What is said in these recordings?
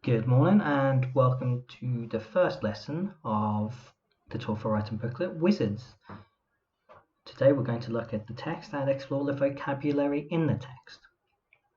Good morning and welcome to the first lesson of the Talk for Writing booklet, Wizards. Today we're going to look at the text and explore the vocabulary in the text.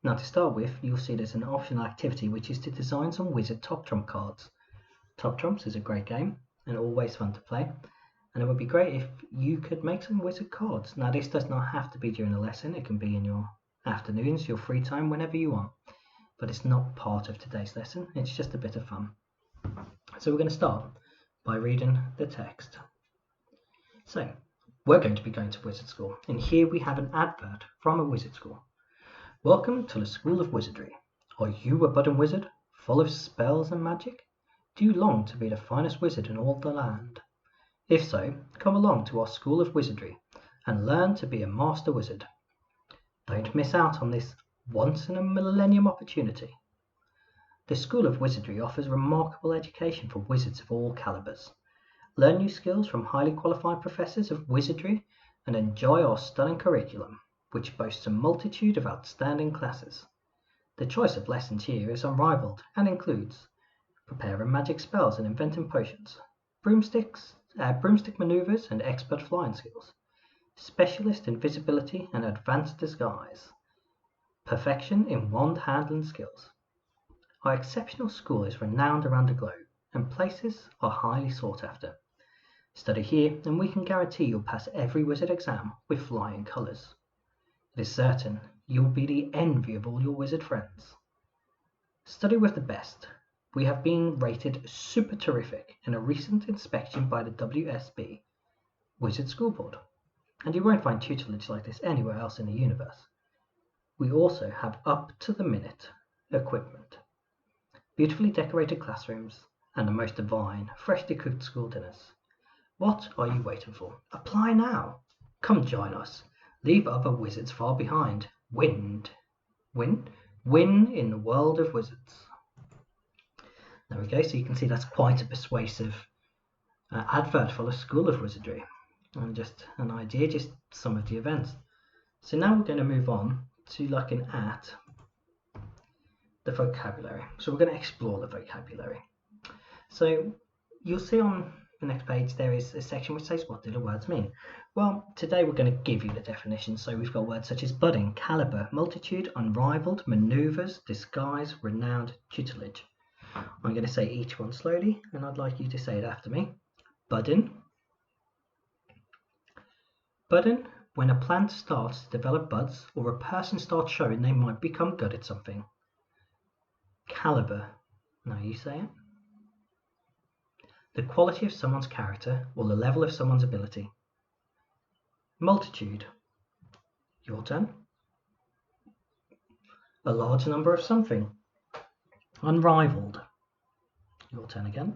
Now to start with, you'll see there's an optional activity which is to design some wizard top trump cards. Top trumps is a great game and always fun to play, and it would be great if you could make some wizard cards. Now this does not have to be during a lesson, it can be in your afternoons, your free time, whenever you want. But it's not part of today's lesson, it's just a bit of fun. So we're going to start by reading the text. So we're going to be going to wizard school, and here we have an advert from a wizard school. Welcome to the School of Wizardry. Are you a budding wizard, full of spells and magic? Do you long to be the finest wizard in all the land? If so, come along to our School of Wizardry and learn to be a master wizard. Don't miss out on this once-in-a-millennium opportunity. The School of Wizardry offers remarkable education for wizards of all calibers. Learn new skills from highly qualified professors of wizardry and enjoy our stunning curriculum, which boasts a multitude of outstanding classes. The choice of lessons here is unrivaled and includes preparing magic spells and inventing potions, broomstick maneuvers and expert flying skills, specialist invisibility and advanced disguise, perfection in wand handling skills. Our exceptional school is renowned around the globe, and places are highly sought after. Study here, and we can guarantee you'll pass every wizard exam with flying colours. It is certain you'll be the envy of all your wizard friends. Study with the best. We have been rated super terrific in a recent inspection by the WSB, Wizard School Board, and you won't find tutelage like this anywhere else in the universe. We also have up-to-the-minute equipment, beautifully decorated classrooms, and the most divine, freshly cooked school dinners. What are you waiting for? Apply now! Come join us. Leave other wizards far behind. Win in the world of wizards. There we go, so you can see that's quite a persuasive advert for the School of Wizardry. And just an idea, just some of the events. So now we're going to move on to looking at the vocabulary. So we're going to explore the vocabulary. So you'll see on the next page there is a section which says, what do the words mean? Well, today we're going to give you the definition. So we've got words such as budding, caliber, multitude, unrivaled, maneuvers, disguise, renowned, tutelage. I'm going to say each one slowly, and I'd like you to say it after me. Budding. Budding, when a plant starts to develop buds or a person starts showing they might become good at something. Caliber, now you say it. The quality of someone's character or the level of someone's ability. Multitude, your turn. A large number of something. Unrivaled, your turn again.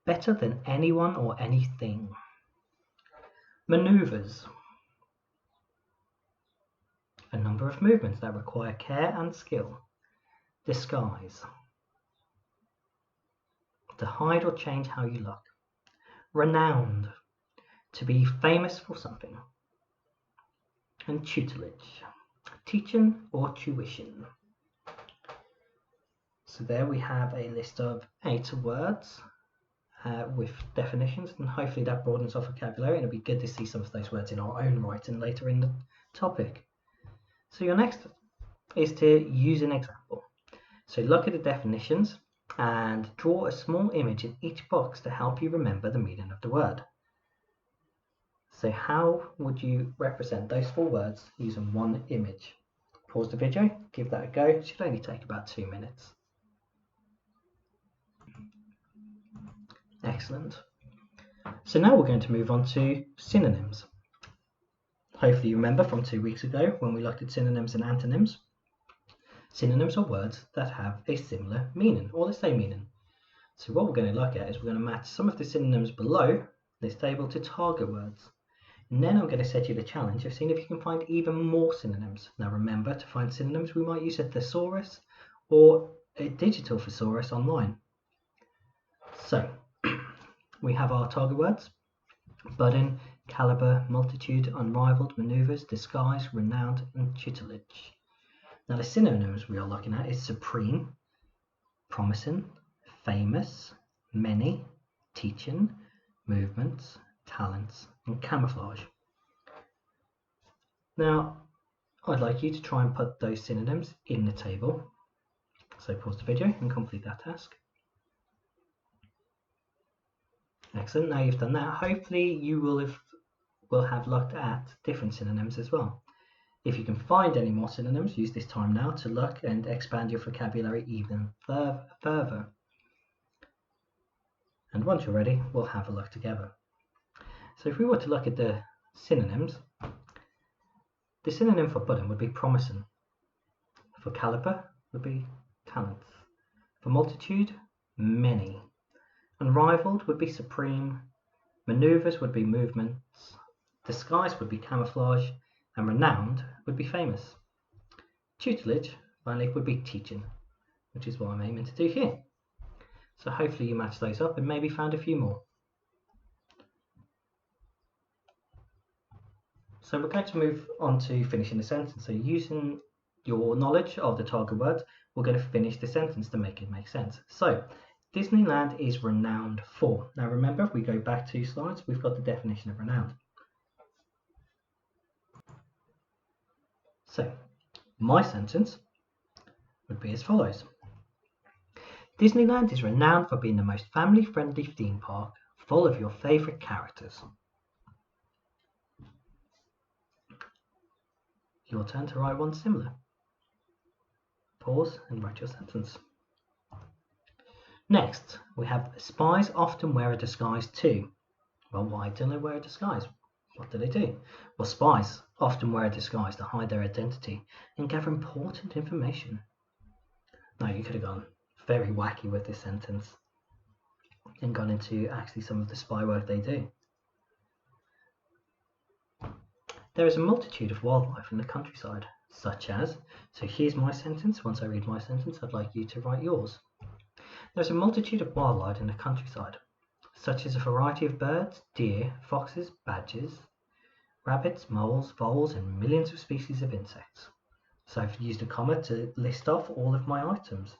Better than anyone or anything. Maneuvers, a number of movements that require care and skill. Disguise, to hide or change how you look. Renowned, to be famous for something. And tutelage, teaching or tuition. So there we have a list of 8 words with definitions, and hopefully that broadens our vocabulary, and it'll be good to see some of those words in our own writing later in the topic. So your next is to use an example. So look at the definitions and draw a small image in each box to help you remember the meaning of the word. So how would you represent those 4 words using one image? Pause the video, give that a go. It should only take about 2 minutes. Excellent. So now we're going to move on to synonyms. Hopefully you remember from 2 weeks ago when we looked at synonyms and antonyms. Synonyms are words that have a similar meaning or the same meaning. So what we're going to look at is we're going to match some of the synonyms below this table to target words. And then I'm going to set you the challenge of seeing if you can find even more synonyms. Now remember, to find synonyms we might use a thesaurus or a digital thesaurus online. So we have our target words: budding, caliber, multitude, unrivaled, maneuvers, disguise, renowned, and tutelage. Now the synonyms we are looking at is supreme, promising, famous, many, teaching, movements, talents, and camouflage. Now, I'd like you to try and put those synonyms in the table. So pause the video and complete that task. Excellent, now you've done that, hopefully you will have looked at different synonyms as well. If you can find any more synonyms, use this time now to look and expand your vocabulary even further. And once you're ready, we'll have a look together. So if we were to look at the synonyms, the synonym for budding would be promising. For caliper would be talents. For multitude, many. Unrivaled would be supreme. Maneuvers would be movements. Disguise would be camouflage. And renowned would be famous. Tutelage, finally, would be teaching, which is what I'm aiming to do here. So hopefully you matched those up and maybe found a few more. So we're going to move on to finishing the sentence. So using your knowledge of the target words, we're going to finish the sentence to make it make sense. So Disneyland is renowned for. Now remember, if we go back 2 slides, we've got the definition of renowned. So my sentence would be as follows. Disneyland is renowned for being the most family-friendly theme park, full of your favourite characters. Your turn to write one similar. Pause and write your sentence. Next, we have spies often wear a disguise too. Well, why do they wear a disguise? What do they do? Well, spies often wear a disguise to hide their identity and gather important information. Now, you could have gone very wacky with this sentence and gone into actually some of the spy work they do. There is a multitude of wildlife in the countryside, such as, so here's my sentence. Once I read my sentence, I'd like you to write yours. There's a multitude of wildlife in the countryside, such as a variety of birds, deer, foxes, badgers, rabbits, moles, voles, and millions of species of insects. So I've used a comma to list off all of my items.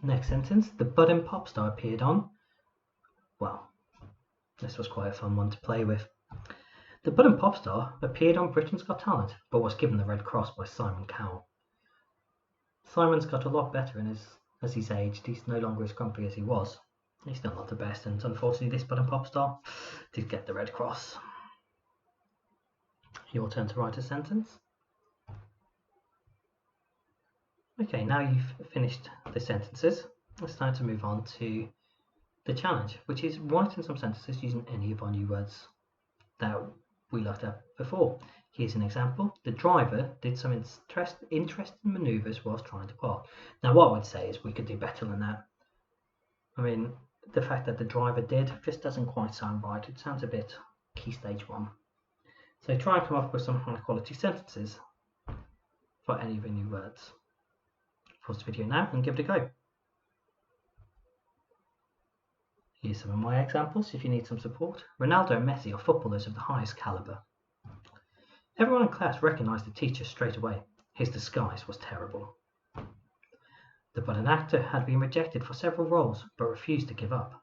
Next sentence, the budding pop star appeared on. Well, this was quite a fun one to play with. The budding pop star appeared on Britain's Got Talent, but was given the Red Cross by Simon Cowell. Simon's got a lot better as he's aged. He's no longer as grumpy as he was. He's still not the best, and unfortunately this budding pop star did get the Red Cross. Your turn to write a sentence. Okay, now you've finished the sentences. It's time to move on to the challenge, which is writing some sentences using any of our new words that we looked at before. Here's an example. The driver did some interesting maneuvers whilst trying to park. Now what I would say is we could do better than that. I mean, the fact that the driver did just doesn't quite sound right. It sounds a bit key stage 1. So try and come up with some high quality sentences for any of the new words. Pause the video now and give it a go. Here's some of my examples if you need some support. Ronaldo and Messi are footballers of the highest caliber. Everyone in class recognised the teacher straight away. His disguise was terrible. The budding actor had been rejected for several roles but refused to give up.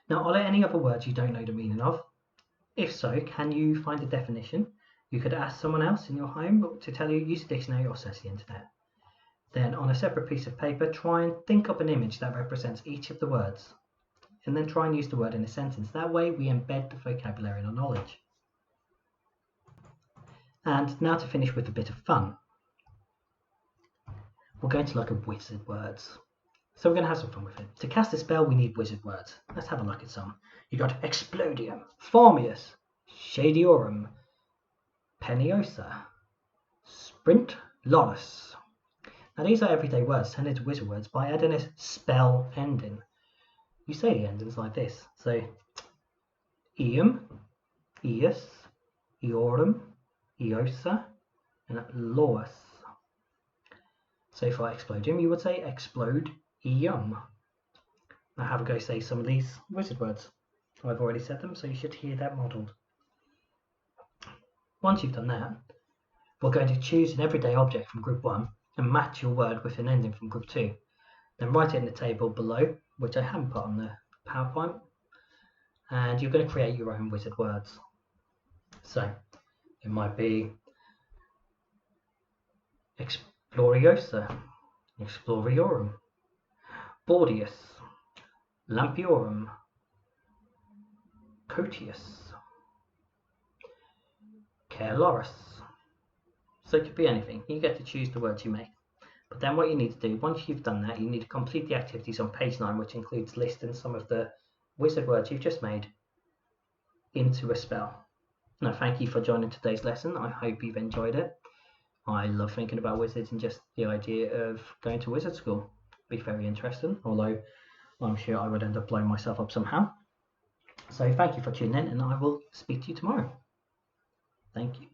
Now, are there any other words you don't know the meaning of? If so, can you find a definition? You could ask someone else in your home to tell you, use a dictionary or search the internet. Then on a separate piece of paper, try and think up an image that represents each of the words, and then try and use the word in a sentence. That way we embed the vocabulary in our knowledge. And now to finish with a bit of fun. We're going to look at wizard words. So we're going to have some fun with it. To cast a spell, we need wizard words. Let's have a look at some. You got Explodium, Formius, Shadiorum, Peniosa, Sprint, Loris. Now these are everyday words turned into wizard words by adding a spell ending. You say the endings like this. So Eum, Eus, Eorum, Eosa, and Lois. So for Explodium, you would say Explode Eum. Now have a go say some of these wizard words. I've already said them, so you should hear that modelled. Once you've done that, we're going to choose an everyday object from group 1 and match your word with an ending from group 2. Then write it in the table below, which I haven't put on the PowerPoint, and you're going to create your own wizard words. So it might be Exploriosa, Exploriorum, Bordius, Lampiorum, Cotius, Carloris. So it could be anything. You get to choose the words you make. But then what you need to do, once you've done that, you need to complete the activities on page 9, which includes listing some of the wizard words you've just made into a spell. Now, thank you for joining today's lesson. I hope you've enjoyed it. I love thinking about wizards and just the idea of going to wizard school. It'd be very interesting, although I'm sure I would end up blowing myself up somehow. So thank you for tuning in, and I will speak to you tomorrow. Thank you.